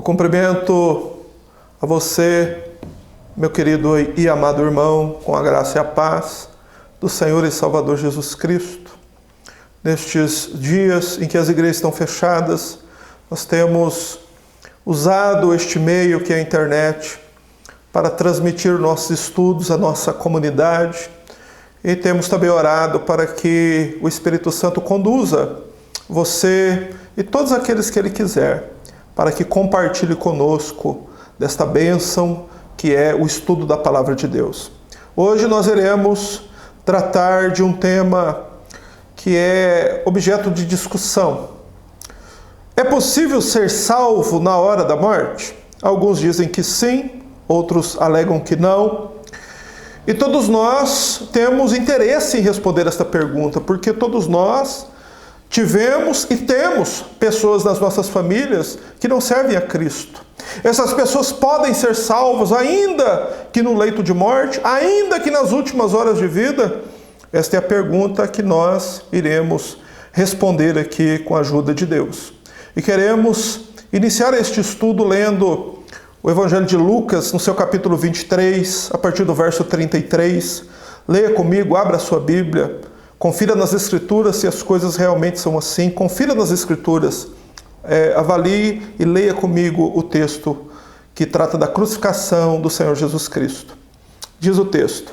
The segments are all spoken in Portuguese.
Eu cumprimento a você, meu querido e amado irmão, com a graça e a paz do Senhor e Salvador Jesus Cristo. Nestes dias em que as igrejas estão fechadas, nós temos usado este meio que é a internet para transmitir nossos estudos à nossa comunidade e temos também orado para que o Espírito Santo conduza você e todos aqueles que Ele quiser, para que compartilhe conosco desta bênção que é o estudo da Palavra de Deus. Hoje nós iremos tratar de um tema que é objeto de discussão. É possível ser salvo na hora da morte? Alguns dizem que sim, outros alegam que não. E todos nós temos interesse em responder esta pergunta, porque todos nós tivemos e temos pessoas nas nossas famílias que não servem a Cristo. Essas pessoas podem ser salvas ainda que no leito de morte, ainda que nas últimas horas de vida? Esta é a pergunta que nós iremos responder aqui com a ajuda de Deus. E queremos iniciar este estudo lendo o Evangelho de Lucas, no seu capítulo 23, a partir do verso 33. Leia comigo, abra a sua Bíblia. Confira nas Escrituras se as coisas realmente são assim. Confira nas Escrituras. Avalie e leia comigo o texto que trata da crucificação do Senhor Jesus Cristo. Diz o texto: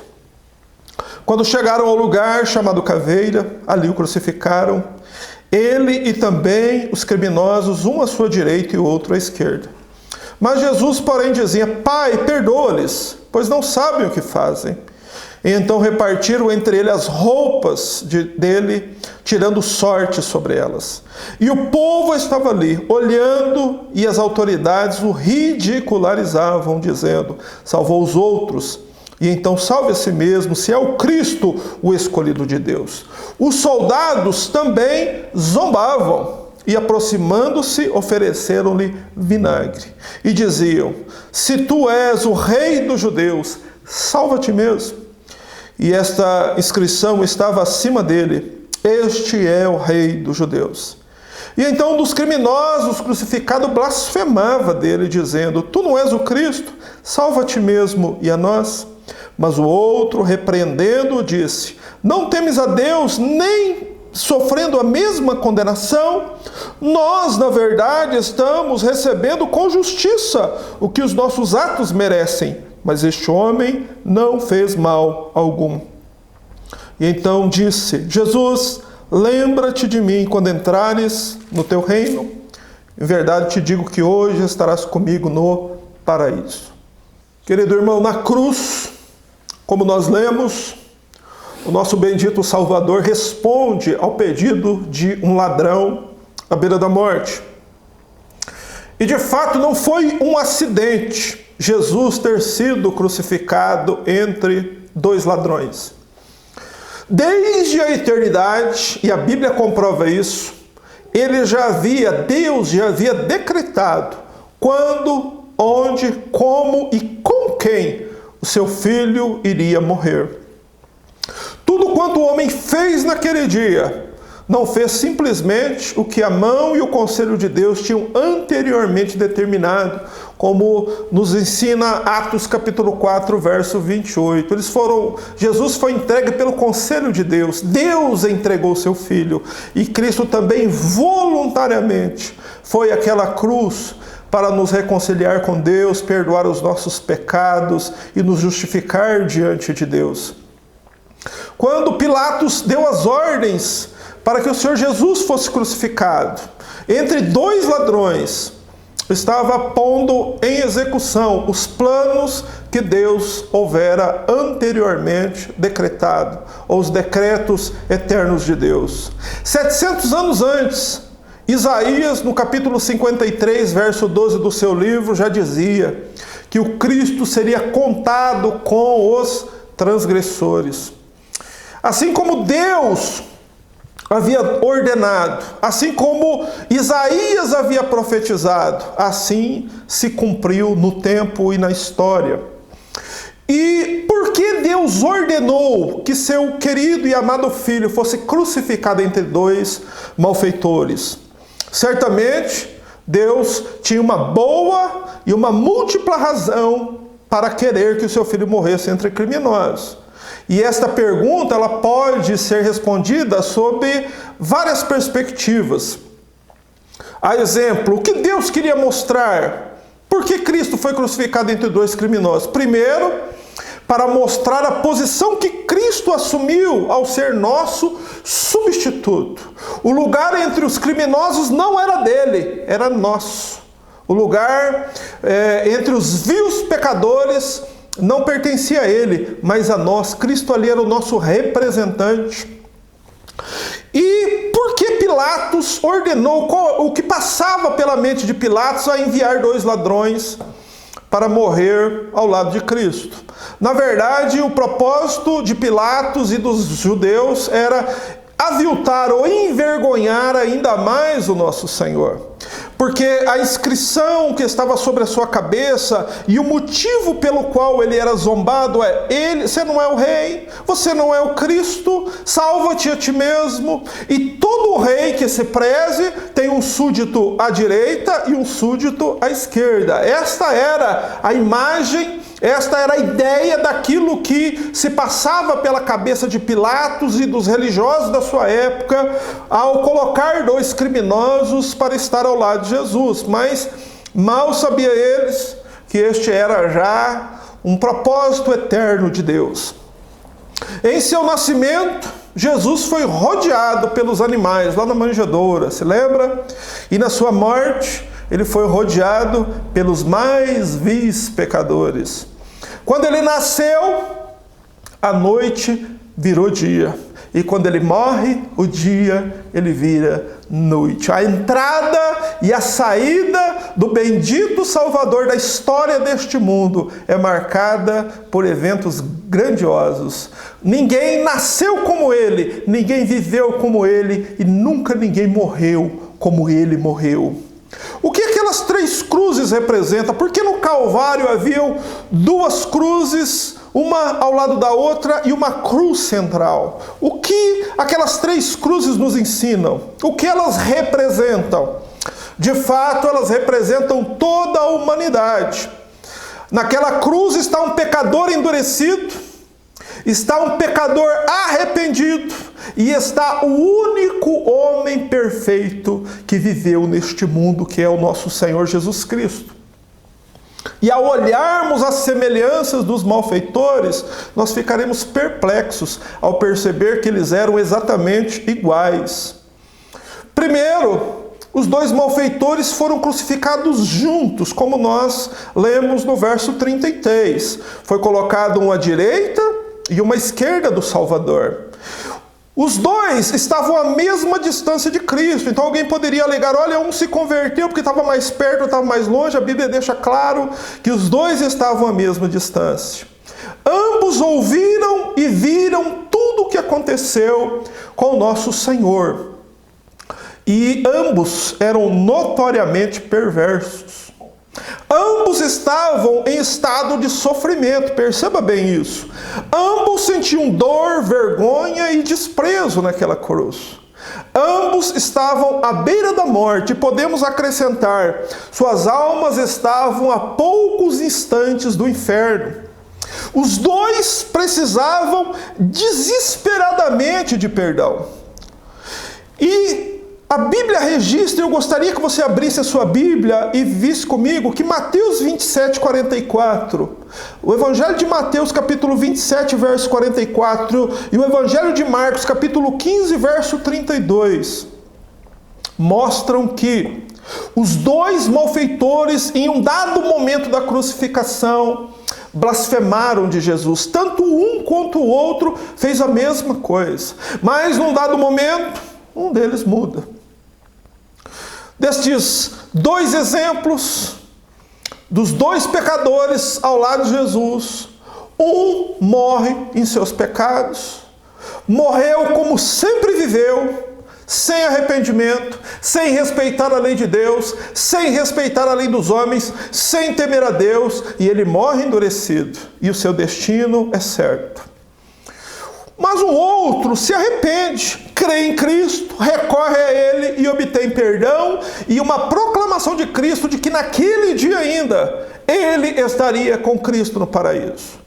Quando chegaram ao lugar chamado Caveira, ali o crucificaram, ele e também os criminosos, um à sua direita e o outro à esquerda. Mas Jesus, porém, dizia: Pai, perdoa-lhes, pois não sabem o que fazem. E então repartiram entre ele as roupas dele, tirando sorte sobre elas. E o povo estava ali, olhando, e as autoridades o ridicularizavam, dizendo: salvou os outros, e então salve a si mesmo, se é o Cristo, o escolhido de Deus. Os soldados também zombavam, e aproximando-se, ofereceram-lhe vinagre. E diziam: se tu és o rei dos judeus, salva-te mesmo. E esta inscrição estava acima dele: este é o rei dos judeus. E então um dos criminosos crucificado blasfemava dele, dizendo: tu não és o Cristo? Salva-te mesmo e a nós. Mas o outro, repreendendo-o, disse: não temes a Deus, nem sofrendo a mesma condenação? Nós, na verdade, estamos recebendo com justiça o que os nossos atos merecem, mas este homem não fez mal algum. E então disse: Jesus, lembra-te de mim quando entrares no teu reino. Em verdade te digo que hoje estarás comigo no paraíso. Querido irmão, na cruz, como nós lemos, o nosso bendito Salvador responde ao pedido de um ladrão à beira da morte. E de fato não foi um acidente Jesus ter sido crucificado entre dois ladrões. Desde a eternidade, e a Bíblia comprova isso, Deus já havia decretado quando, onde, como e com quem o seu filho iria morrer. Tudo quanto o homem fez naquele dia, não fez simplesmente o que a mão e o conselho de Deus tinham anteriormente determinado, como nos ensina Atos capítulo 4, verso 28. Jesus foi entregue pelo conselho de Deus. Deus entregou seu Filho. E Cristo também voluntariamente foi àquela cruz para nos reconciliar com Deus, perdoar os nossos pecados e nos justificar diante de Deus. Quando Pilatos deu as ordens para que o Senhor Jesus fosse crucificado, entre dois ladrões, estava pondo em execução os planos que Deus houvera anteriormente decretado, ou os decretos eternos de Deus. 700 anos antes, Isaías, no capítulo 53, verso 12 do seu livro, já dizia que o Cristo seria contado com os transgressores. Assim como Deus havia ordenado, assim como Isaías havia profetizado, assim se cumpriu no tempo e na história. E por que Deus ordenou que seu querido e amado filho fosse crucificado entre dois malfeitores? Certamente, Deus tinha uma boa e uma múltipla razão para querer que o seu filho morresse entre criminosos. E esta pergunta ela pode ser respondida sob várias perspectivas. A exemplo, o que Deus queria mostrar? Por que Cristo foi crucificado entre dois criminosos? Primeiro, para mostrar a posição que Cristo assumiu ao ser nosso substituto. O lugar entre os criminosos não era dele, era nosso. O lugar entre os vios pecadores não pertencia a ele, mas a nós. Cristo ali era o nosso representante. E por que Pilatos ordenou, o que passava pela mente de Pilatos a enviar dois ladrões para morrer ao lado de Cristo? Na verdade, o propósito de Pilatos e dos judeus era aviltar ou envergonhar ainda mais o nosso Senhor. Porque a inscrição que estava sobre a sua cabeça e o motivo pelo qual ele era zombado é: você não é o rei, você não é o Cristo, salva-te a ti mesmo. E todo rei que se preze tem um súdito à direita e um súdito à esquerda. Esta era a imagem, esta era a ideia daquilo que se passava pela cabeça de Pilatos e dos religiosos da sua época ao colocar dois criminosos para estar ao lado de Jesus. Mas mal sabia eles que este era já um propósito eterno de Deus. Em seu nascimento, Jesus foi rodeado pelos animais lá na manjedoura, se lembra? E na sua morte, ele foi rodeado pelos mais vis pecadores. Quando ele nasceu, a noite virou dia. E quando ele morre, o dia ele vira noite. A entrada e a saída do bendito Salvador da história deste mundo é marcada por eventos grandiosos. Ninguém nasceu como ele, ninguém viveu como ele e nunca ninguém morreu como ele morreu. O que aquelas três cruzes representam? Porque no Calvário haviam duas cruzes, uma ao lado da outra e uma cruz central. O que aquelas três cruzes nos ensinam? O que elas representam? De fato, elas representam toda a humanidade. Naquela cruz está um pecador endurecido, está um pecador arrependido e está o único homem perfeito que viveu neste mundo, que é o nosso Senhor Jesus Cristo. E ao olharmos as semelhanças dos malfeitores, nós ficaremos perplexos ao perceber que eles eram exatamente iguais. Primeiro, os dois malfeitores foram crucificados juntos, como nós lemos no verso 33. Foi colocado um à direita e uma à esquerda do Salvador. Os dois estavam à mesma distância de Cristo. Então alguém poderia alegar: olha, um se converteu porque estava mais perto, estava mais longe. A Bíblia deixa claro que os dois estavam à mesma distância. Ambos ouviram e viram tudo o que aconteceu com o nosso Senhor. E ambos eram notoriamente perversos. Ambos estavam em estado de sofrimento, perceba bem isso. Ambos sentiam dor, vergonha e desprezo naquela cruz. Ambos estavam à beira da morte, e podemos acrescentar, suas almas estavam a poucos instantes do inferno. Os dois precisavam desesperadamente de perdão. E a Bíblia registra, eu gostaria que você abrisse a sua Bíblia e visse comigo, que Mateus 27, 44, o Evangelho de Mateus, capítulo 27, verso 44, e o Evangelho de Marcos, capítulo 15, verso 32, mostram que os dois malfeitores, em um dado momento da crucificação, blasfemaram de Jesus. Tanto um quanto o outro fez a mesma coisa. Mas, num dado momento, um deles muda. Destes dois exemplos, dos dois pecadores ao lado de Jesus, um morre em seus pecados, morreu como sempre viveu, sem arrependimento, sem respeitar a lei de Deus, sem respeitar a lei dos homens, sem temer a Deus, e ele morre endurecido, e o seu destino é certo. Mas um outro se arrepende, crê em Cristo, recorre a Ele e obtém perdão e uma proclamação de Cristo de que naquele dia ainda ele estaria com Cristo no paraíso.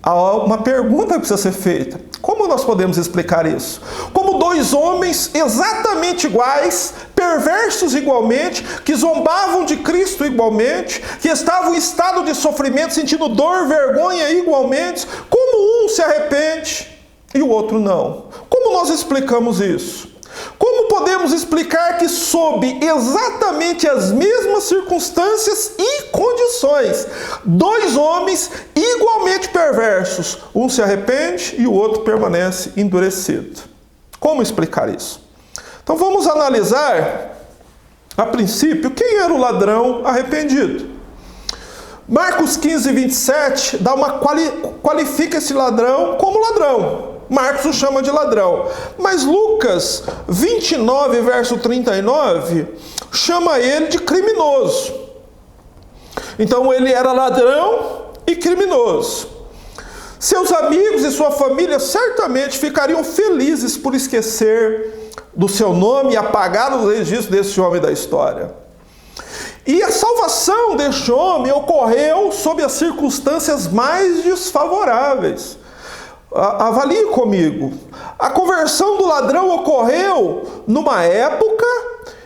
Há uma pergunta que precisa ser feita. Como nós podemos explicar isso? Como dois homens exatamente iguais, perversos igualmente, que zombavam de Cristo igualmente, que estavam em estado de sofrimento, sentindo dor, vergonha igualmente, como um se arrepende e o outro não? Como nós explicamos isso? Como podemos explicar que, sob exatamente as mesmas circunstâncias e condições, dois homens igualmente perversos, um se arrepende e o outro permanece endurecido? Como explicar isso? Então vamos analisar, a princípio, quem era o ladrão arrependido. Marcos 15, 27 qualifica esse ladrão como ladrão. Marcos o chama de ladrão. Mas Lucas 29, verso 39, chama ele de criminoso. Então ele era ladrão e criminoso. Seus amigos e sua família certamente ficariam felizes por esquecer do seu nome e apagar os registros desse homem da história. E a salvação deste homem ocorreu sob as circunstâncias mais desfavoráveis. Avalie comigo. A conversão do ladrão ocorreu numa época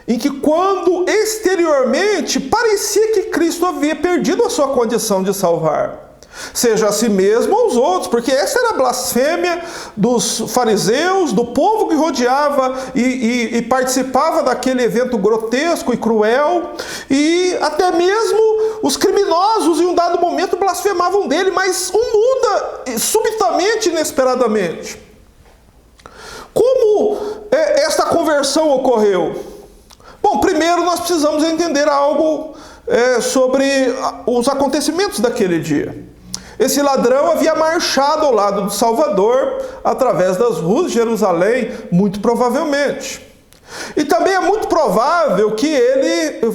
em que, quando exteriormente parecia que Cristo havia perdido a sua condição de salvar, seja a si mesmo ou aos outros, porque essa era a blasfêmia dos fariseus, do povo que rodeava e participava daquele evento grotesco e cruel, e até mesmo os criminosos em um dado momento blasfemavam dele, mas muda subitamente, inesperadamente. Como esta conversão ocorreu? Bom, primeiro nós precisamos entender algo sobre os acontecimentos daquele dia. Esse ladrão havia marchado ao lado do Salvador através das ruas de Jerusalém, muito provavelmente. E também é muito provável que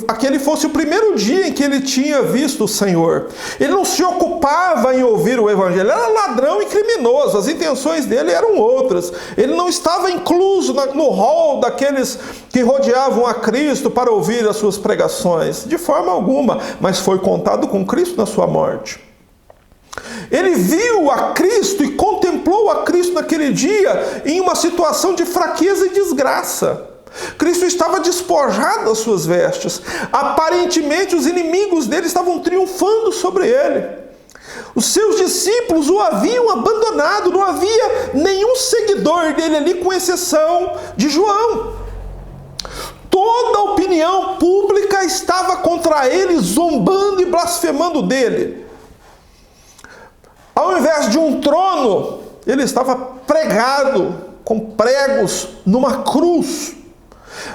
aquele fosse o primeiro dia em que ele tinha visto o Senhor. Ele não se ocupava em ouvir o Evangelho, ele era ladrão e criminoso, as intenções dele eram outras. Ele não estava incluso no rol daqueles que rodeavam a Cristo para ouvir as suas pregações, de forma alguma, mas foi contado com Cristo na sua morte. Ele viu a Cristo e contemplou a Cristo naquele dia em uma situação de fraqueza e desgraça. Cristo estava despojado das suas vestes. Aparentemente os inimigos dele estavam triunfando sobre ele. Os seus discípulos o haviam abandonado, não havia nenhum seguidor dele ali, com exceção de João. Toda a opinião pública estava contra ele, zombando e blasfemando dele. Ao invés de um trono, ele estava pregado com pregos numa cruz.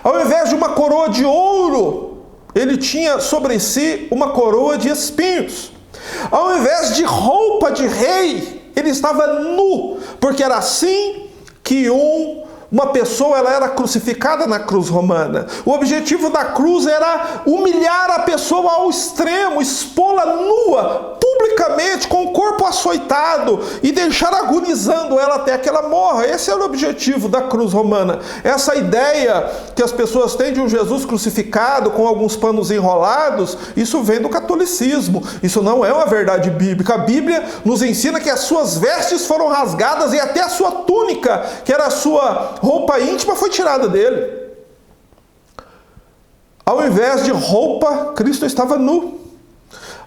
Ao invés de uma coroa de ouro, ele tinha sobre si uma coroa de espinhos. Ao invés de roupa de rei, ele estava nu, porque era assim que uma pessoa ela era crucificada na cruz romana. O objetivo da cruz era humilhar a pessoa ao extremo, expô-la nua, publicamente, com o corpo açoitado, e deixar agonizando ela até que ela morra. Esse era o objetivo da cruz romana. Essa ideia que as pessoas têm de um Jesus crucificado com alguns panos enrolados, isso vem do catolicismo. Isso não é uma verdade bíblica. A Bíblia nos ensina que as suas vestes foram rasgadas e até a sua túnica, que era a sua roupa íntima, foi tirada dele. Ao invés de roupa, Cristo estava nu.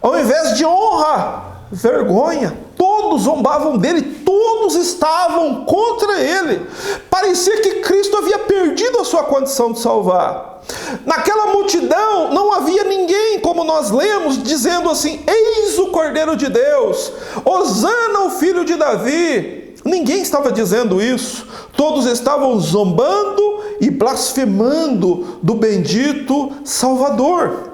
Ao invés de honra, vergonha. Todos zombavam dele, todos estavam contra ele. Parecia que Cristo havia perdido a sua condição de salvar. Naquela multidão não havia ninguém, como nós lemos, dizendo assim: eis o Cordeiro de Deus, hosana o Filho de Davi. Ninguém estava dizendo isso. Todos estavam zombando e blasfemando do bendito Salvador.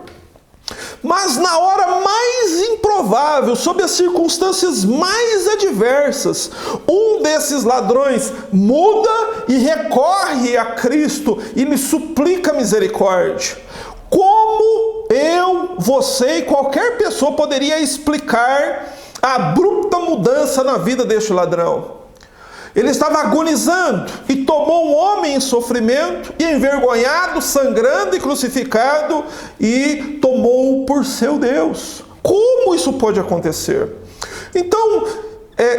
Mas na hora mais improvável, sob as circunstâncias mais adversas, um desses ladrões muda e recorre a Cristo e lhe suplica misericórdia. Como eu, você e qualquer pessoa poderia explicar a abrupta mudança na vida deste ladrão? Ele estava agonizando e tomou um homem em sofrimento, e envergonhado, sangrando e crucificado, e tomou-o por seu Deus. Como isso pode acontecer? Então,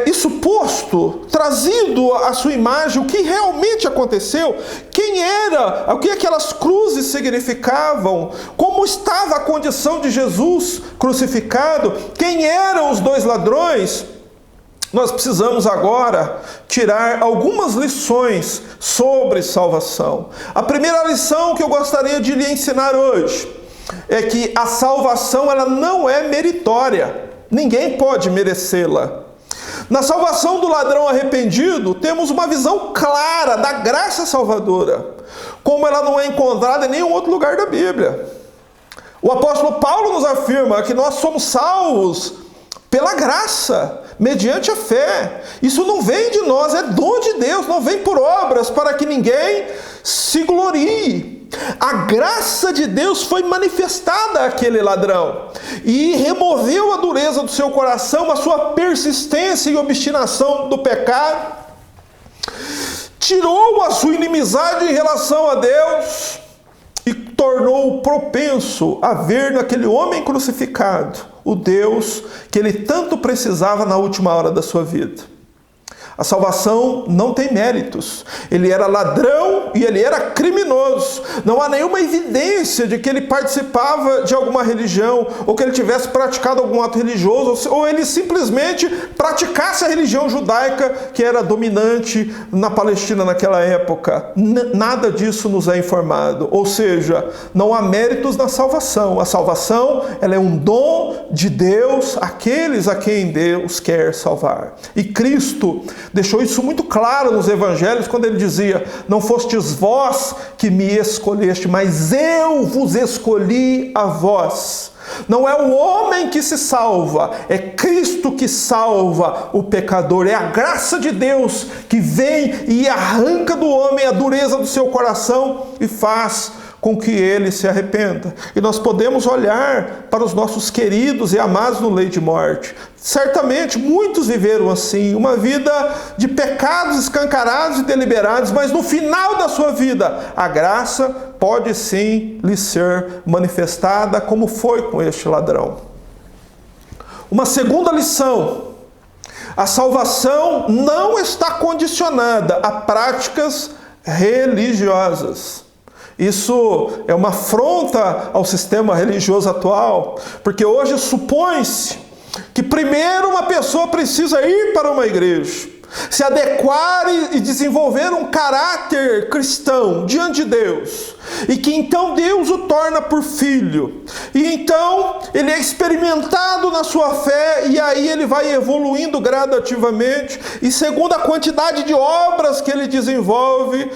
isso posto, trazido à sua imagem, o que realmente aconteceu, quem era, o que aquelas cruzes significavam, como estava a condição de Jesus crucificado, quem eram os dois ladrões, nós precisamos agora tirar algumas lições sobre salvação. A primeira lição que eu gostaria de lhe ensinar hoje é que a salvação ela não é meritória. Ninguém pode merecê-la. Na salvação do ladrão arrependido, temos uma visão clara da graça salvadora, como ela não é encontrada em nenhum outro lugar da Bíblia. O apóstolo Paulo nos afirma que nós somos salvos pela graça, mediante a fé. Isso não vem de nós, é dom de Deus, não vem por obras, para que ninguém se glorie. A graça de Deus foi manifestada àquele ladrão e removeu a dureza do seu coração, a sua persistência e obstinação do pecado, tirou a sua inimizade em relação a Deus e tornou-o propenso a ver naquele homem crucificado o Deus que ele tanto precisava na última hora da sua vida. A salvação não tem méritos. Ele era ladrão e ele era criminoso. Não há nenhuma evidência de que ele participava de alguma religião, ou que ele tivesse praticado algum ato religioso, ou ele simplesmente praticasse a religião judaica que era dominante na Palestina naquela época. Nada disso nos é informado. Ou seja, não há méritos na salvação. A salvação ela é um dom de Deus àqueles a quem Deus quer salvar. E Cristo deixou isso muito claro nos evangelhos, quando ele dizia: não fostes vós que me escolheste, mas eu vos escolhi a vós. Não é o homem que se salva, é Cristo que salva o pecador. É a graça de Deus que vem e arranca do homem a dureza do seu coração e faz com que ele se arrependa. E nós podemos olhar para os nossos queridos e amados no leito de morte. Certamente muitos viveram assim, uma vida de pecados escancarados e deliberados, mas no final da sua vida, a graça pode sim lhe ser manifestada, como foi com este ladrão. Uma segunda lição: a salvação não está condicionada a práticas religiosas. Isso é uma afronta ao sistema religioso atual, porque hoje supõe-se que primeiro uma pessoa precisa ir para uma igreja, se adequar e desenvolver um caráter cristão diante de Deus, e que então Deus o torna por filho, e então ele é experimentado na sua fé, e aí ele vai evoluindo gradativamente, e segundo a quantidade de obras que ele desenvolve,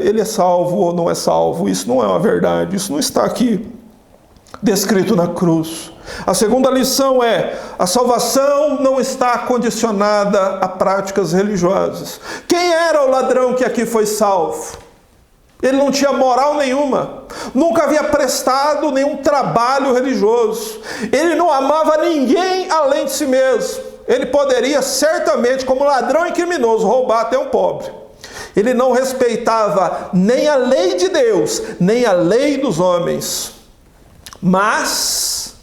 ele é salvo ou não é salvo. Isso não é uma verdade, isso não está aqui descrito na cruz. A segunda lição é: a salvação não está condicionada a práticas religiosas. Quem era o ladrão que aqui foi salvo? Ele não tinha moral nenhuma, nunca havia prestado nenhum trabalho religioso, ele não amava ninguém além de si mesmo. Ele poderia certamente, como ladrão e criminoso, roubar até um pobre. Ele não respeitava nem a lei de Deus, nem a lei dos homens. Mas,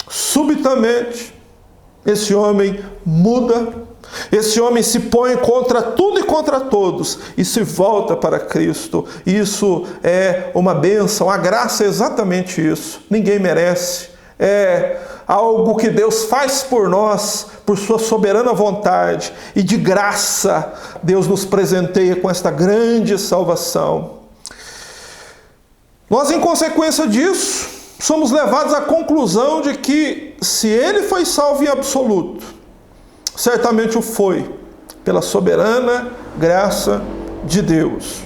subitamente, esse homem muda, esse homem se põe contra tudo e contra todos e se volta para Cristo. Isso é uma bênção, a graça é exatamente isso. Ninguém merece. É algo que Deus faz por nós, por sua soberana vontade, e de graça Deus nos presenteia com esta grande salvação. Nós, em consequência disso, somos levados à conclusão de que, se ele foi salvo em absoluto, certamente o foi pela soberana graça de Deus.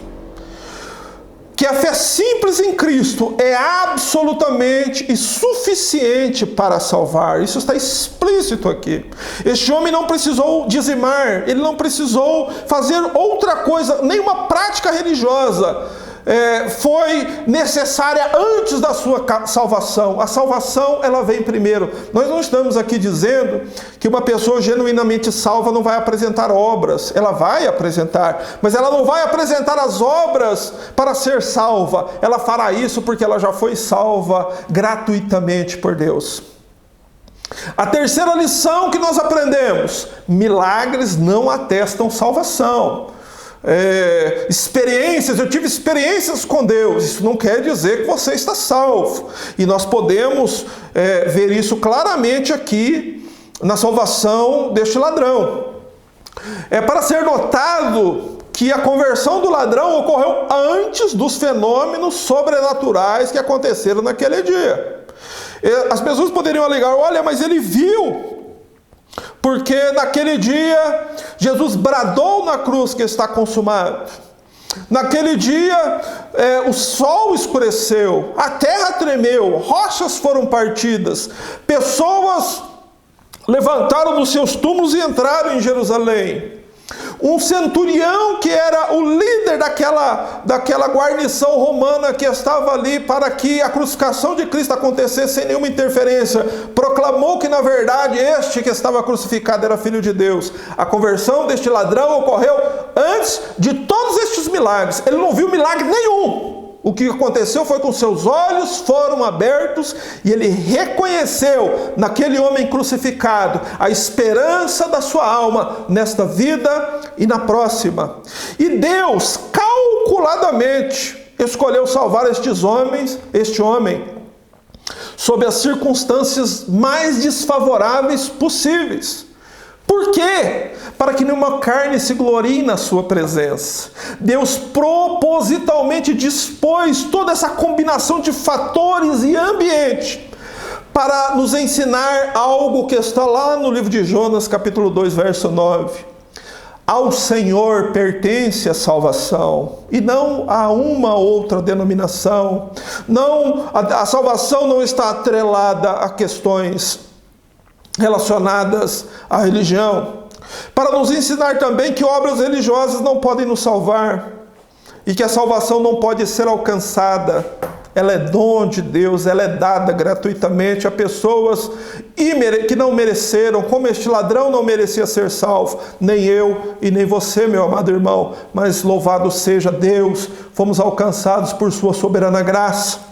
Que a fé simples em Cristo é absolutamente e suficiente para salvar. Isso está explícito aqui. Este homem não precisou dizimar, ele não precisou fazer outra coisa, nenhuma prática religiosa, foi necessária antes da sua salvação. A salvação, ela vem primeiro. Nós não estamos aqui dizendo que uma pessoa genuinamente salva não vai apresentar obras. Ela vai apresentar, mas ela não vai apresentar as obras para ser salva. Ela fará isso porque ela já foi salva gratuitamente por Deus. A terceira lição que nós aprendemos: milagres não atestam salvação. Eu tive experiências com Deus, isso não quer dizer que você está salvo. E nós podemos ver isso claramente aqui na salvação deste ladrão. É para ser notado que a conversão do ladrão ocorreu antes dos fenômenos sobrenaturais que aconteceram naquele dia. As pessoas poderiam alegar: olha, mas ele viu. Porque naquele dia, Jesus bradou na cruz que está consumado. Naquele dia, o sol escureceu, a terra tremeu, rochas foram partidas, pessoas levantaram dos seus túmulos e entraram em Jerusalém. Um centurião, que era o líder daquela guarnição romana que estava ali para que a crucificação de Cristo acontecesse sem nenhuma interferência, proclamou que na verdade este que estava crucificado era filho de Deus. A conversão deste ladrão ocorreu antes de todos estes milagres. Ele não viu milagre nenhum. O que aconteceu foi que os seus olhos foram abertos e ele reconheceu naquele homem crucificado a esperança da sua alma nesta vida e na próxima. E Deus calculadamente escolheu salvar este homem, sob as circunstâncias mais desfavoráveis possíveis. Por quê? Para que nenhuma carne se glorie na sua presença. Deus propositalmente dispôs toda essa combinação de fatores e ambiente para nos ensinar algo que está lá no livro de Jonas, capítulo 2, verso 9. Ao Senhor pertence a salvação, e não a uma outra denominação. A salvação não está atrelada a questões relacionadas à religião, para nos ensinar também que obras religiosas não podem nos salvar e que a salvação não pode ser alcançada. Ela é dom de Deus, ela é dada gratuitamente a pessoas que não mereceram, como este ladrão não merecia ser salvo, nem eu e nem você, meu amado irmão, mas louvado seja Deus, fomos alcançados por sua soberana graça.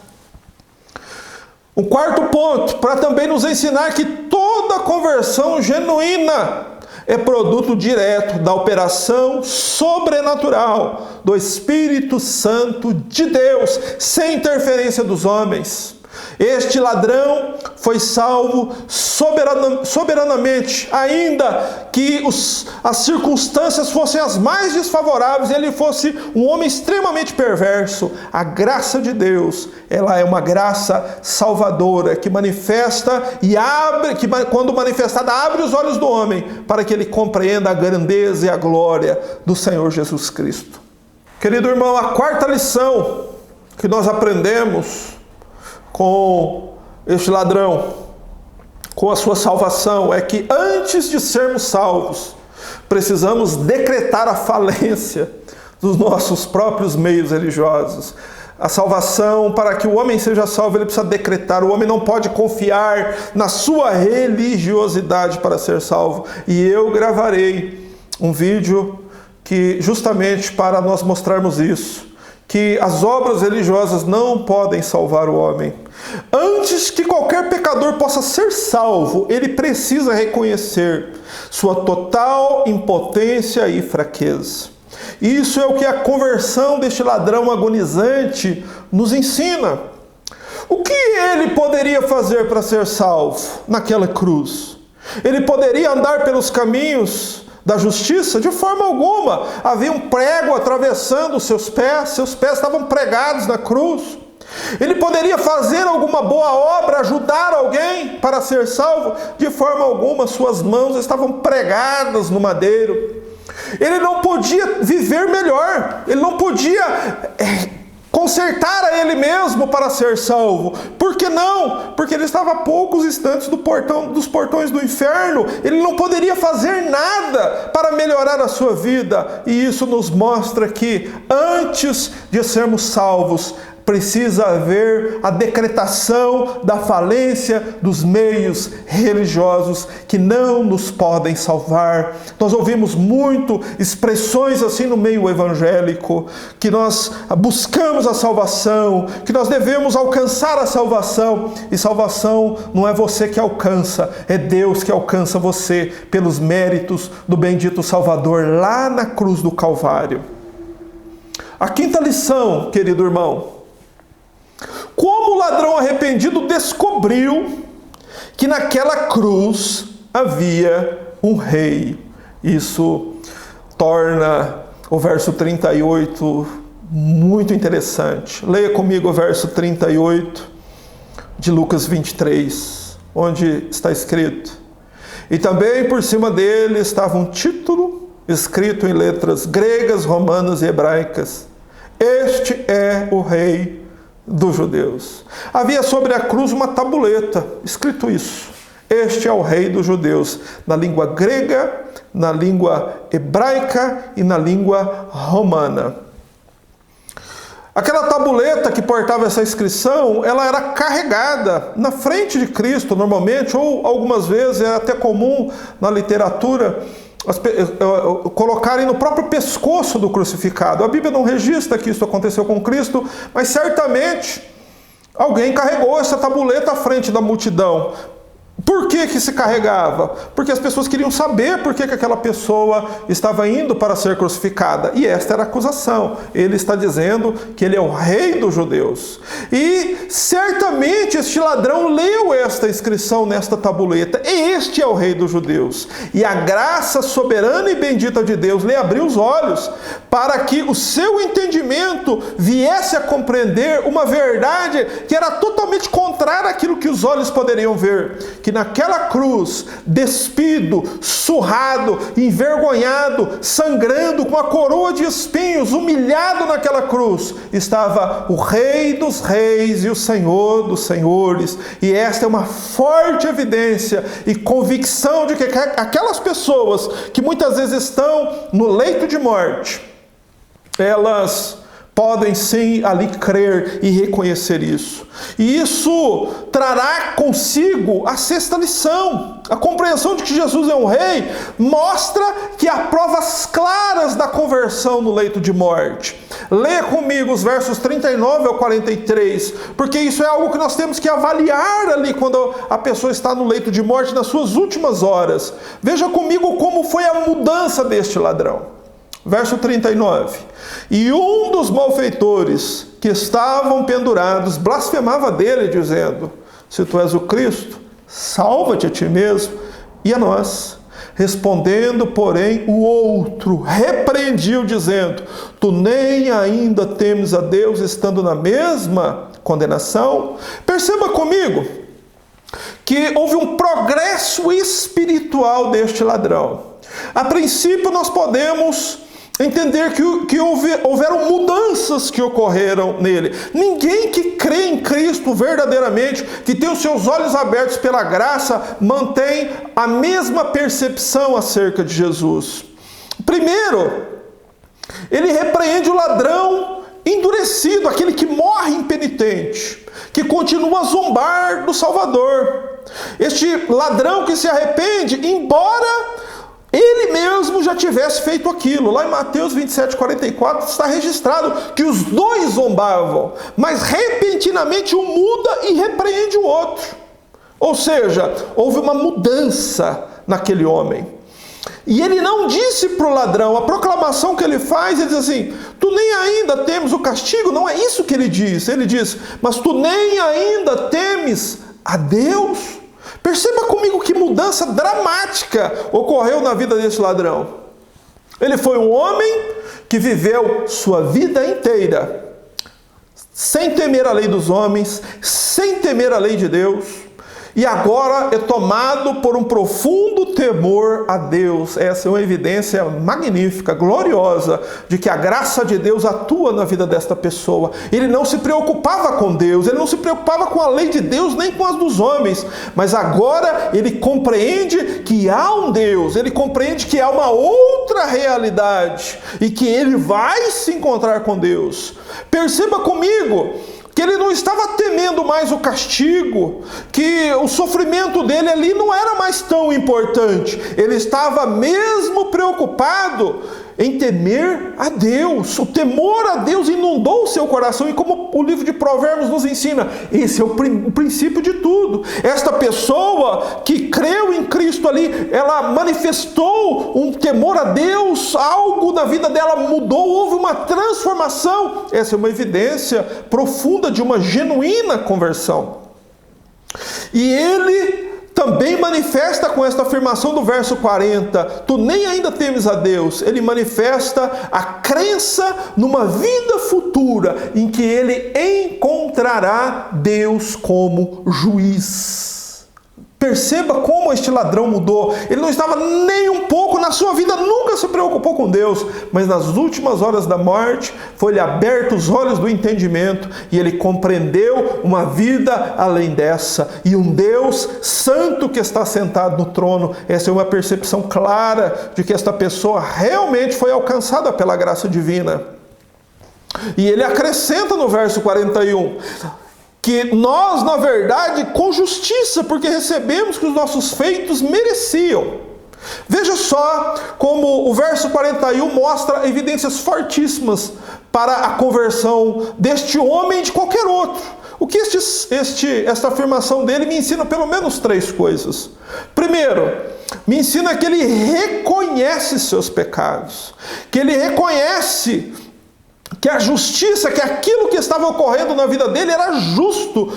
Um quarto ponto, para também nos ensinar que toda conversão genuína é produto direto da operação sobrenatural do Espírito Santo de Deus, sem interferência dos homens. Este ladrão foi salvo soberanamente, ainda que as circunstâncias fossem as mais desfavoráveis, ele fosse um homem extremamente perverso. A graça de Deus, ela é uma graça salvadora, que manifesta e abre, que quando manifestada, abre os olhos do homem, para que ele compreenda a grandeza e a glória do Senhor Jesus Cristo. Querido irmão, a quarta lição que nós aprendemos com este ladrão, com a sua salvação, é que antes de sermos salvos, precisamos decretar a falência dos nossos próprios meios religiosos. A salvação, para que o homem seja salvo, ele precisa decretar. O homem não pode confiar na sua religiosidade para ser salvo. E eu gravarei um vídeo que justamente para nós mostrarmos isso, que as obras religiosas não podem salvar o homem. Antes que qualquer pecador possa ser salvo, ele precisa reconhecer sua total impotência e fraqueza. Isso é o que a conversão deste ladrão agonizante nos ensina. O que ele poderia fazer para ser salvo naquela cruz? Ele poderia andar pelos caminhos da justiça? De forma alguma. Havia um prego atravessando seus pés estavam pregados na cruz. Ele poderia fazer alguma boa obra, ajudar alguém para ser salvo? De forma alguma, suas mãos estavam pregadas no madeiro. Ele não podia viver melhor, ele não podia consertar a ele mesmo para ser salvo. Por que não? Porque ele estava a poucos instantes dos portões do inferno. Ele não poderia fazer nada para melhorar a sua vida. E isso nos mostra que antes de sermos salvos, precisa haver a decretação da falência dos meios religiosos que não nos podem salvar. Nós ouvimos muito expressões assim no meio evangélico, que nós buscamos a salvação, que nós devemos alcançar a salvação. E salvação não é você que alcança, é Deus que alcança você pelos méritos do bendito Salvador lá na cruz do Calvário. A quinta lição, querido irmão: como o ladrão arrependido descobriu que naquela cruz havia um rei. Isso torna o verso 38 muito interessante. Leia comigo o verso 38 de Lucas 23, onde está escrito: e também por cima dele estava um título escrito em letras gregas, romanas e hebraicas: este é o rei dos judeus. Havia sobre a cruz uma tabuleta, escrito isso: este é o rei dos judeus, na língua grega, na língua hebraica e na língua romana. Aquela tabuleta que portava essa inscrição, ela era carregada na frente de Cristo, normalmente, ou algumas vezes, é até comum na literatura, colocarem no próprio pescoço do crucificado. A Bíblia não registra que isso aconteceu com Cristo, mas certamente alguém carregou essa tabuleta à frente da multidão. Por que se carregava? Porque as pessoas queriam saber por que aquela pessoa estava indo para ser crucificada. E esta era a acusação. Ele está dizendo que ele é o rei dos judeus. E certamente este ladrão leu esta inscrição nesta tabuleta: este é o rei dos judeus. E a graça soberana e bendita de Deus lhe abriu os olhos para que o seu entendimento viesse a compreender uma verdade que era totalmente contrária àquilo que os olhos poderiam ver. Que naquela cruz, despido, surrado, envergonhado, sangrando, com a coroa de espinhos, humilhado naquela cruz, estava o Rei dos Reis e o Senhor dos Senhores. E esta é uma forte evidência e convicção de que aquelas pessoas que muitas vezes estão no leito de morte, elas podem sim ali crer e reconhecer isso. E isso trará consigo a sexta lição. A compreensão de que Jesus é um rei mostra que há provas claras da conversão no leito de morte. Leia comigo os versos 39 ao 43, porque isso é algo que nós temos que avaliar ali quando a pessoa está no leito de morte, nas suas últimas horas. Veja comigo como foi a mudança deste ladrão. Verso 39. E um dos malfeitores que estavam pendurados blasfemava dele, dizendo: se tu és o Cristo, salva-te a ti mesmo e a nós. Respondendo, porém, o outro repreendiu, dizendo: tu nem ainda temes a Deus, estando na mesma condenação? Perceba comigo que houve um progresso espiritual deste ladrão. A princípio nós podemos entender que houveram mudanças que ocorreram nele. Ninguém que crê em Cristo verdadeiramente, que tem os seus olhos abertos pela graça, mantém a mesma percepção acerca de Jesus. Primeiro, ele repreende o ladrão endurecido, aquele que morre impenitente, que continua a zombar do Salvador. Este ladrão que se arrepende, embora ele mesmo já tivesse feito aquilo. Lá em Mateus 27, 44 está registrado que os dois zombavam, mas repentinamente um muda e repreende o outro. Ou seja, houve uma mudança naquele homem. E ele não disse para o ladrão, a proclamação que ele faz, ele diz assim: tu nem ainda temes o castigo? Não é isso que ele diz. Ele diz: mas tu nem ainda temes a Deus? Perceba comigo que mudança dramática ocorreu na vida desse ladrão. Ele foi um homem que viveu sua vida inteira sem temer a lei dos homens, sem temer a lei de Deus, e agora é tomado por um profundo temor a Deus. Essa é uma evidência magnífica, gloriosa, de que a graça de Deus atua na vida desta pessoa. Ele não se preocupava com Deus, ele não se preocupava com a lei de Deus, nem com as dos homens, mas agora ele compreende que há um Deus, ele compreende que há uma outra outra realidade e que ele vai se encontrar com Deus. Perceba comigo que ele não estava temendo mais o castigo, que o sofrimento dele ali não era mais tão importante. Ele estava mesmo preocupado em temer a Deus. O temor a Deus inundou o seu coração, e como o livro de Provérbios nos ensina, esse é o princípio de tudo. Esta pessoa que creu em Cristo ali, ela manifestou um temor a Deus, algo na vida dela mudou, houve uma transformação. Essa é uma evidência profunda de uma genuína conversão. E ele também manifesta com esta afirmação do verso 40, tu nem ainda temes a Deus. Ele manifesta a crença numa vida futura em que ele encontrará Deus como juiz. Perceba como este ladrão mudou. Ele não estava nem um pouco na sua vida, nunca se preocupou com Deus, mas nas últimas horas da morte foi-lhe aberto os olhos do entendimento e ele compreendeu uma vida além dessa e um Deus santo que está sentado no trono. Essa é uma percepção clara de que esta pessoa realmente foi alcançada pela graça divina. E ele acrescenta no verso 41... que nós, na verdade, com justiça, porque recebemos que os nossos feitos mereciam. Veja só como o verso 41 mostra evidências fortíssimas para a conversão deste homem e de qualquer outro. O que esta afirmação dele me ensina pelo menos 3 coisas. Primeiro, me ensina que ele reconhece seus pecados, que ele reconhece que a justiça, que aquilo que estava ocorrendo na vida dele era justo,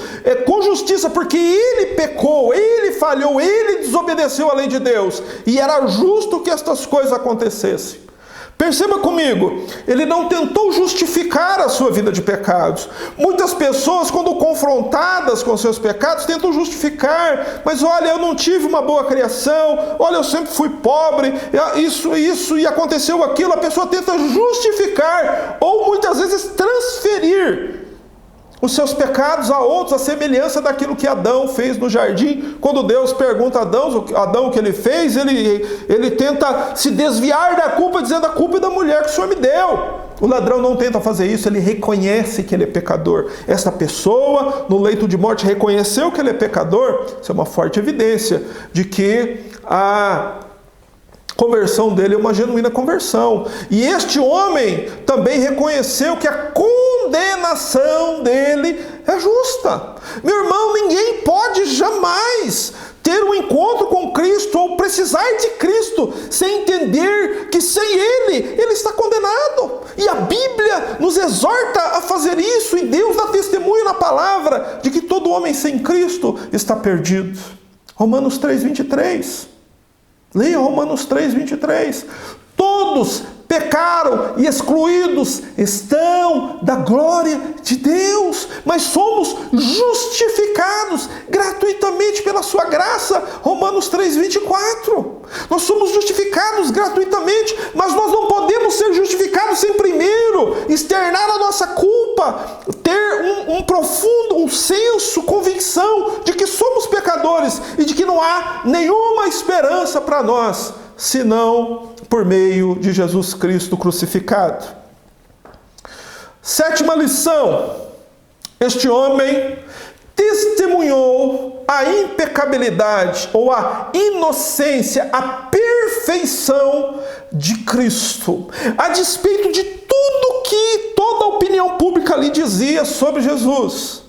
com justiça, porque ele pecou, ele falhou, ele desobedeceu a lei de Deus, e era justo que estas coisas acontecessem. Perceba comigo, ele não tentou justificar a sua vida de pecados. Muitas pessoas, quando confrontadas com seus pecados, tentam justificar. Mas olha, eu não tive uma boa criação, olha, eu sempre fui pobre, isso e aconteceu aquilo. A pessoa tenta justificar, ou muitas vezes transferir os seus pecados a outros, a semelhança daquilo que Adão fez no jardim. Quando Deus pergunta a Adão o que ele fez, ele tenta se desviar da culpa, dizendo: a culpa é da mulher que o Senhor me deu. O ladrão não tenta fazer isso, ele reconhece que ele é pecador. Esta pessoa, no leito de morte, reconheceu que ele é pecador. Isso é uma forte evidência de que a conversão dele é uma genuína conversão. E este homem também reconheceu que a condenação dele é justa. Meu irmão, ninguém pode jamais ter um encontro com Cristo ou precisar de Cristo sem entender que sem Ele está condenado. E a Bíblia nos exorta a fazer isso, e Deus dá testemunho na palavra de que todo homem sem Cristo está perdido. Romanos 3:23. Leia Romanos 3:23. Todos pecaram e excluídos estão da glória de Deus, mas somos justificados gratuitamente pela sua graça. Romanos 3:24. Nós somos justificados gratuitamente, mas nós não podemos ser justificados sem primeiro externar a nossa culpa, ter um profundo senso, convicção de que somos pecadores e de que não há nenhuma esperança para nós, senão por meio de Jesus Cristo crucificado. 7ª lição: este homem testemunhou a impecabilidade ou a inocência, a perfeição de Cristo, a despeito de tudo que toda a opinião pública lhe dizia sobre Jesus.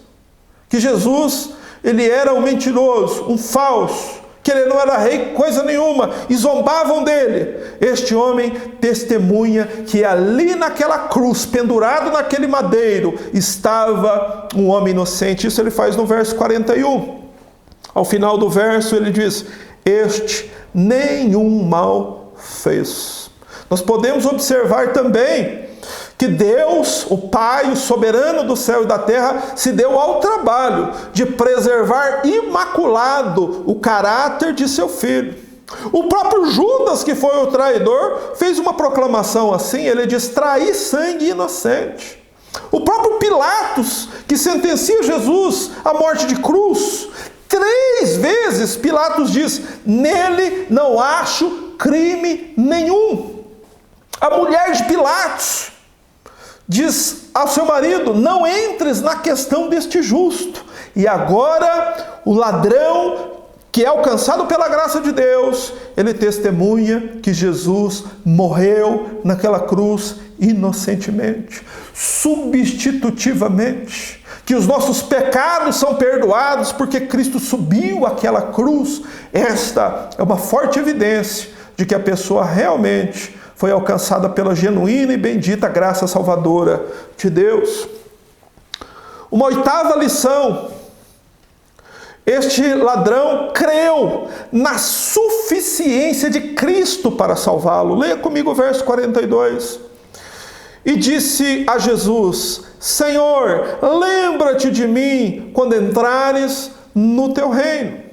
Que Jesus, ele era um mentiroso, um falso, que ele não era rei, coisa nenhuma, e zombavam dele. Este homem testemunha que ali naquela cruz, pendurado naquele madeiro, estava um homem inocente. Isso ele faz no verso 41. Ao final do verso ele diz: este nenhum mal fez. Nós podemos observar também que Deus, o Pai, o soberano do céu e da terra, se deu ao trabalho de preservar imaculado o caráter de seu filho. O próprio Judas, que foi o traidor, fez uma proclamação assim, ele diz: traí sangue inocente. O próprio Pilatos, que sentencia Jesus à morte de cruz, 3 vezes Pilatos diz: nele não acho crime nenhum. A mulher de Pilatos diz ao seu marido: não entres na questão deste justo. E agora o ladrão, que é alcançado pela graça de Deus, ele testemunha que Jesus morreu naquela cruz inocentemente, substitutivamente, que os nossos pecados são perdoados porque Cristo subiu àquela cruz. Esta é uma forte evidência de que a pessoa realmente foi alcançada pela genuína e bendita graça salvadora de Deus. Uma oitava lição: este ladrão creu na suficiência de Cristo para salvá-lo. Leia comigo o verso 42. E disse a Jesus: Senhor, lembra-te de mim quando entrares no teu reino.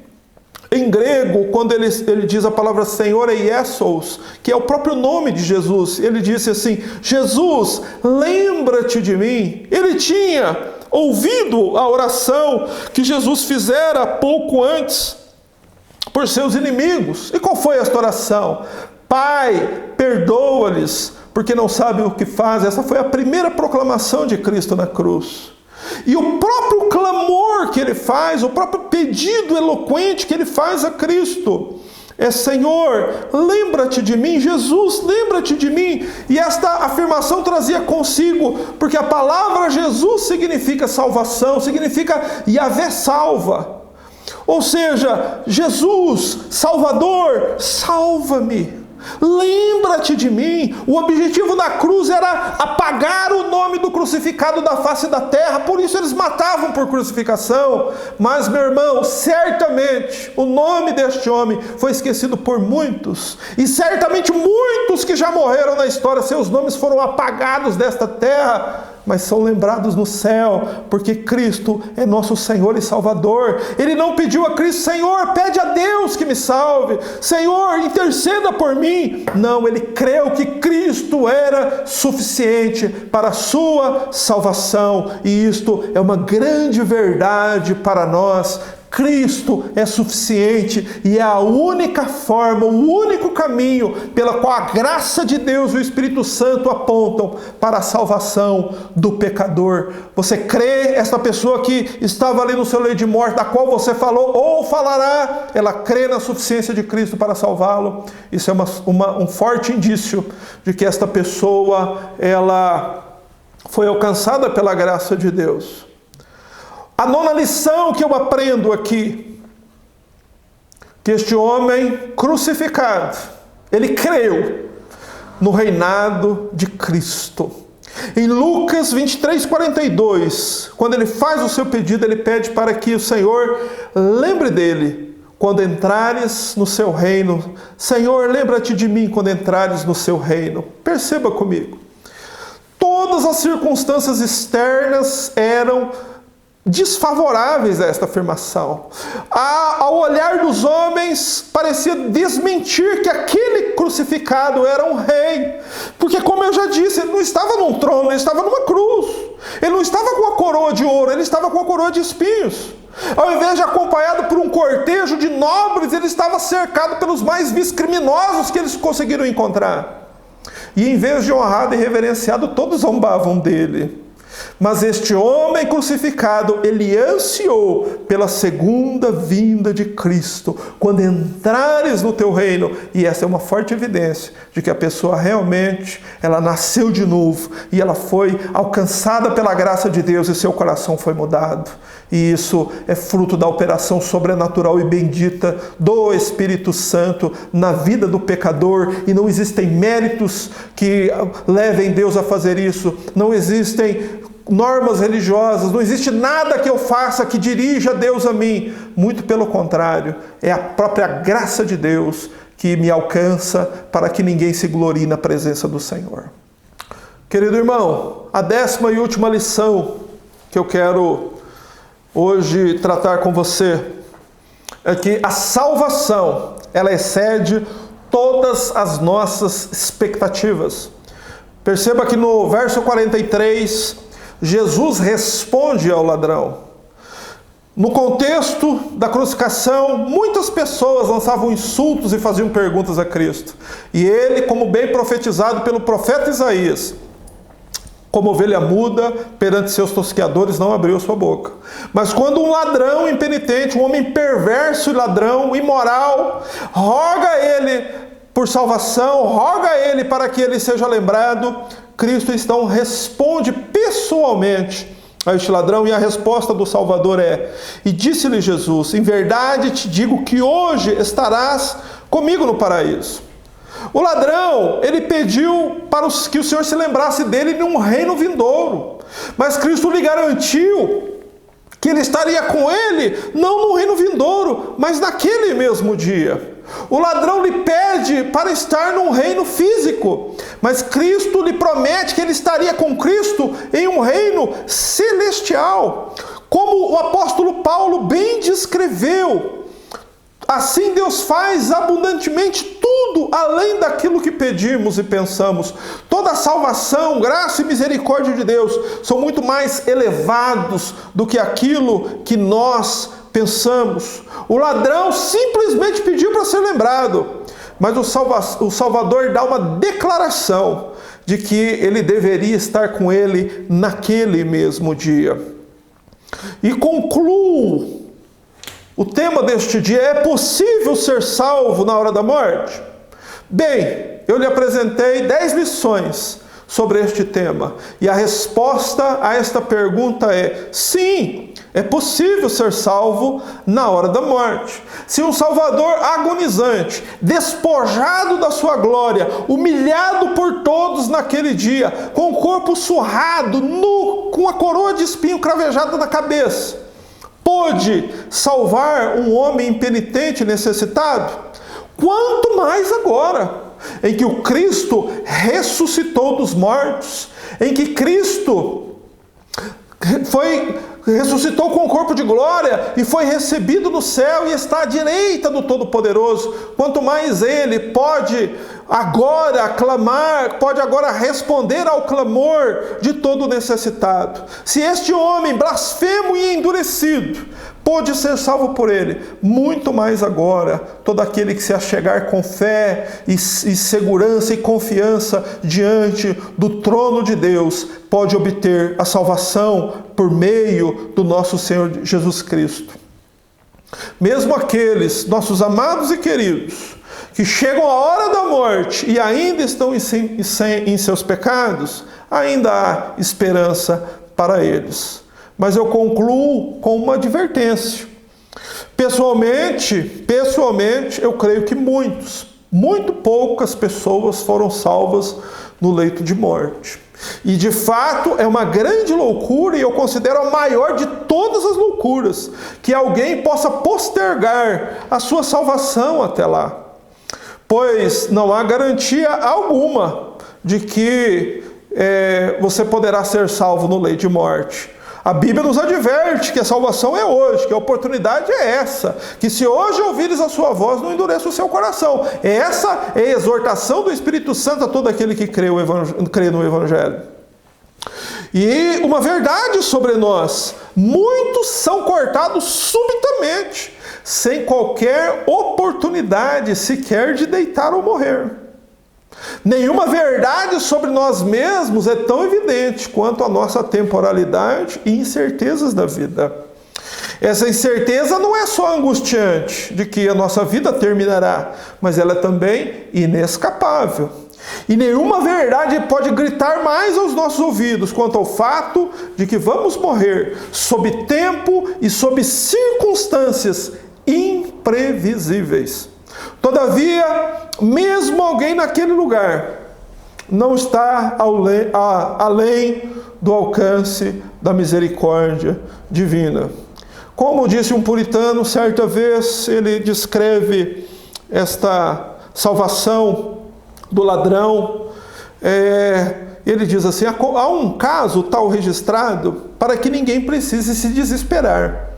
Em grego, quando ele diz a palavra Senhor, é Iesos, que é o próprio nome de Jesus. Ele disse assim: Jesus, lembra-te de mim. Ele tinha ouvido a oração que Jesus fizera pouco antes por seus inimigos. E qual foi esta oração? Pai, perdoa-lhes, porque não sabem o que fazem. Essa foi a primeira proclamação de Cristo na cruz. E o próprio clamor que ele faz, o próprio pedido eloquente que ele faz a Cristo é: Senhor, lembra-te de mim. Jesus, lembra-te de mim. E esta afirmação trazia consigo, porque a palavra Jesus significa salvação, significa Yahvé salva. Ou seja, Jesus, Salvador, salva-me. Lembra-te de mim. O objetivo da cruz era apagar o nome do crucificado da face da terra. Por isso eles matavam por crucificação. Mas, meu irmão, certamente o nome deste homem foi esquecido por muitos. E certamente muitos que já morreram na história, seus nomes foram apagados desta terra, mas são lembrados no céu, porque Cristo é nosso Senhor e Salvador. Ele não pediu a Cristo: Senhor, pede a Deus que me salve, Senhor, interceda por mim. Não, ele creu que Cristo era suficiente para a sua salvação, e isto é uma grande verdade para nós. Cristo é suficiente e é a única forma, o único caminho pela qual a graça de Deus e o Espírito Santo apontam para a salvação do pecador. Você crê? Esta pessoa que estava ali no seu leito de morte, da qual você falou ou falará, ela crê na suficiência de Cristo para salvá-lo. Isso é um forte indício de que esta pessoa, ela foi alcançada pela graça de Deus. A nona lição que eu aprendo aqui, que este homem crucificado, ele creu no reinado de Cristo. Em Lucas 23:42, quando ele faz o seu pedido, ele pede para que o Senhor lembre dele quando entrares no seu reino. Senhor, lembra-te de mim quando entrares no seu reino. Perceba comigo. Todas as circunstâncias externas eram desfavoráveis a esta afirmação. Ao olhar dos homens, parecia desmentir que aquele crucificado era um rei. Porque, como eu já disse, ele não estava num trono, ele estava numa cruz. Ele não estava com a coroa de ouro, ele estava com a coroa de espinhos. Ao invés de acompanhado por um cortejo de nobres, ele estava cercado pelos mais vis criminosos que eles conseguiram encontrar. E em vez de honrado e reverenciado, todos zombavam dele. Mas este homem crucificado, ele ansiou pela segunda vinda de Cristo, quando entrares no teu reino. E essa é uma forte evidência de que a pessoa realmente, ela nasceu de novo, e ela foi alcançada pela graça de Deus, e seu coração foi mudado. E isso é fruto da operação sobrenatural e bendita do Espírito Santo na vida do pecador. E não existem méritos que levem Deus a fazer isso. Não existem normas religiosas, não existe nada que eu faça que dirija Deus a mim. Muito pelo contrário, é a própria graça de Deus que me alcança para que ninguém se glorie na presença do Senhor. Querido irmão, a 10ª e última lição que eu quero hoje tratar com você é que a salvação, ela excede todas as nossas expectativas. Perceba que no verso 43, Jesus responde ao ladrão. No contexto da crucificação, muitas pessoas lançavam insultos e faziam perguntas a Cristo. E ele, como bem profetizado pelo profeta Isaías, como ovelha muda, perante seus tosqueadores não abriu sua boca. Mas quando um ladrão impenitente, um homem perverso e ladrão, imoral, roga a ele por salvação, roga a ele para que ele seja lembrado, Cristo então responde pessoalmente a este ladrão, e a resposta do Salvador é: e disse-lhe Jesus, em verdade te digo que hoje estarás comigo no paraíso. O ladrão, ele pediu para que o Senhor se lembrasse dele num reino vindouro, mas Cristo lhe garantiu que ele estaria com ele, não no reino vindouro, mas naquele mesmo dia. O ladrão lhe pede para estar num reino físico, mas Cristo lhe promete que ele estaria com Cristo em um reino celestial. Como o apóstolo Paulo bem descreveu, assim Deus faz abundantemente tudo além daquilo que pedimos e pensamos. Toda a salvação, graça e misericórdia de Deus são muito mais elevados do que aquilo que nós pensamos. O ladrão simplesmente pediu para ser lembrado, mas o Salvador dá uma declaração de que ele deveria estar com ele naquele mesmo dia. E concluo o tema deste dia: é possível ser salvo na hora da morte? Bem, eu lhe apresentei 10 lições sobre este tema, e a resposta a esta pergunta é: sim, é possível ser salvo na hora da morte. Se um Salvador agonizante, despojado da sua glória, humilhado por todos naquele dia, com o corpo surrado, nu, com a coroa de espinho cravejada na cabeça, pôde salvar um homem impenitente e necessitado, quanto mais agora, em que o Cristo ressuscitou dos mortos, em que Cristo ressuscitou com o corpo de glória e foi recebido no céu e está à direita do Todo-Poderoso. Quanto mais ele pode agora clamar, pode agora responder ao clamor de todo necessitado. Se este homem blasfemo e endurecido pôde ser salvo por ele, muito mais agora todo aquele que se achegar com fé e segurança e confiança diante do trono de Deus pode obter a salvação por meio do nosso Senhor Jesus Cristo. Mesmo aqueles nossos amados e queridos que chegam à hora da morte e ainda estão em seus pecados, ainda há esperança para eles. Mas eu concluo com uma advertência. Pessoalmente, eu creio que muito poucas pessoas foram salvas no leito de morte. E de fato é uma grande loucura, e eu considero a maior de todas as loucuras, que alguém possa postergar a sua salvação até lá. Pois não há garantia alguma de que você poderá ser salvo no leito de morte. A Bíblia nos adverte que a salvação é hoje, que a oportunidade é essa, que se hoje ouvires a sua voz, não endureça o seu coração. Essa é a exortação do Espírito Santo a todo aquele que crê no Evangelho. E uma verdade sobre nós: muitos são cortados subitamente, sem qualquer oportunidade sequer de deitar ou morrer. Nenhuma verdade sobre nós mesmos é tão evidente quanto a nossa temporalidade e incertezas da vida. Essa incerteza não é só angustiante de que a nossa vida terminará, mas ela é também inescapável. E nenhuma verdade pode gritar mais aos nossos ouvidos quanto ao fato de que vamos morrer sob tempo e sob circunstâncias imprevisíveis. Todavia, mesmo alguém naquele lugar não está além do alcance da misericórdia divina. Como disse um puritano certa vez, ele descreve esta salvação do ladrão. Ele diz assim: há um caso tal registrado para que ninguém precise se desesperar,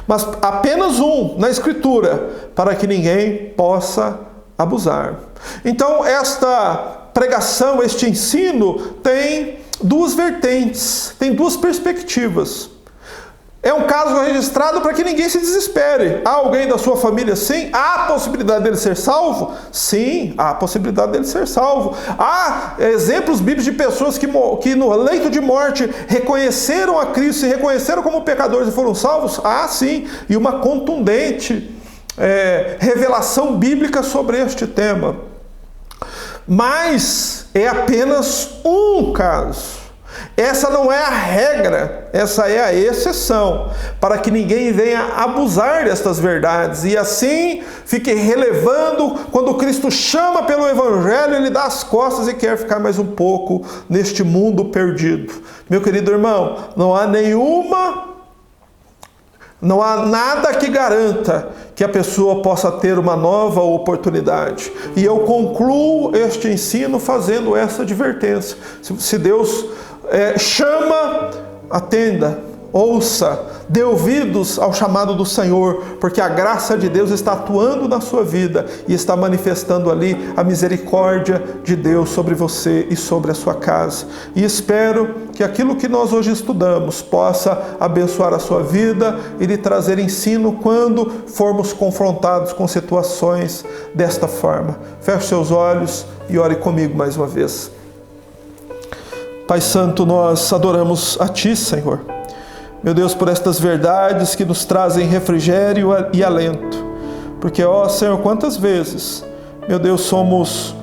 mas apenas um na Escritura, para que ninguém possa abusar. Então, esta pregação, este ensino, tem duas vertentes, tem duas perspectivas. É um caso registrado para que ninguém se desespere. Há alguém da sua família sim? Há a possibilidade dele ser salvo? Sim, há a possibilidade dele ser salvo. Há exemplos bíblicos de pessoas que no leito de morte reconheceram a Cristo, se reconheceram como pecadores e foram salvos? Há sim, e uma contundente revelação bíblica sobre este tema. Mas é apenas um caso. Essa não é a regra, essa é a exceção, para que ninguém venha abusar destas verdades e assim fique relevando quando Cristo chama pelo Evangelho, ele dá as costas e quer ficar mais um pouco neste mundo perdido. Meu querido irmão, não há nada que garanta que a pessoa possa ter uma nova oportunidade. E eu concluo este ensino fazendo essa advertência. Se Deus chama, atenda, ouça, dê ouvidos ao chamado do Senhor, porque a graça de Deus está atuando na sua vida e está manifestando ali a misericórdia de Deus sobre você e sobre a sua casa. E espero que aquilo que nós hoje estudamos possa abençoar a sua vida e lhe trazer ensino quando formos confrontados com situações desta forma. Feche seus olhos e ore comigo mais uma vez. Pai Santo, nós adoramos a Ti, Senhor. Meu Deus, por estas verdades que nos trazem refrigério e alento. Porque, ó Senhor, quantas vezes, meu Deus, somos,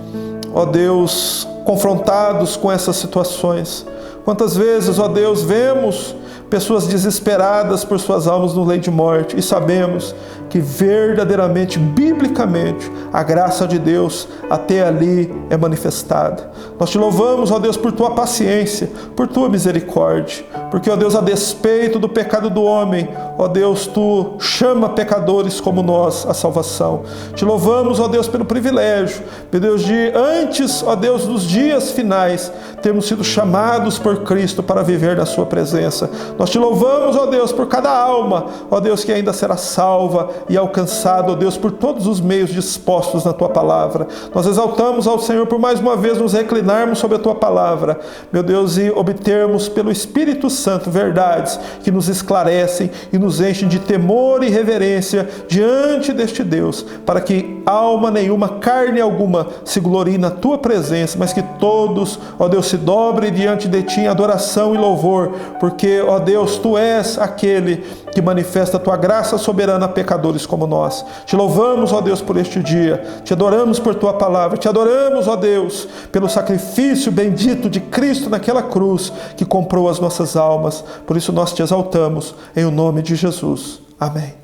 ó Deus, confrontados com essas situações. Quantas vezes, ó Deus, vemos pessoas desesperadas por suas almas no leito de morte e sabemos que verdadeiramente, biblicamente, a graça de Deus até ali é manifestada. Nós te louvamos, ó Deus, por tua paciência, por tua misericórdia, porque, ó Deus, a despeito do pecado do homem, ó Deus, tu chama pecadores como nós à salvação. Te louvamos, ó Deus, pelo privilégio, meu Deus, de antes, ó Deus, dos dias finais, termos sido chamados por Cristo para viver na sua presença. Nós te louvamos, ó Deus, por cada alma, ó Deus, que ainda será salva e alcançada, ó Deus, por todos os meios dispostos na tua palavra. Nós exaltamos ao Senhor por mais uma vez nos reclinarmos sobre a tua palavra, meu Deus, e obtermos pelo Espírito Santo verdades que nos esclarecem e nos enchem de temor e reverência diante deste Deus, para que alma nenhuma, carne alguma se glorie na tua presença, mas que todos, ó Deus, se dobrem diante de ti em adoração e louvor, porque, ó Deus, tu és aquele que manifesta a tua graça soberana a pecadores como nós. Te louvamos, ó Deus, por este dia, te adoramos por tua palavra, te adoramos, ó Deus, pelo sacrifício bendito de Cristo naquela cruz que comprou as nossas almas. Por isso nós te exaltamos em o nome de Jesus. Amém.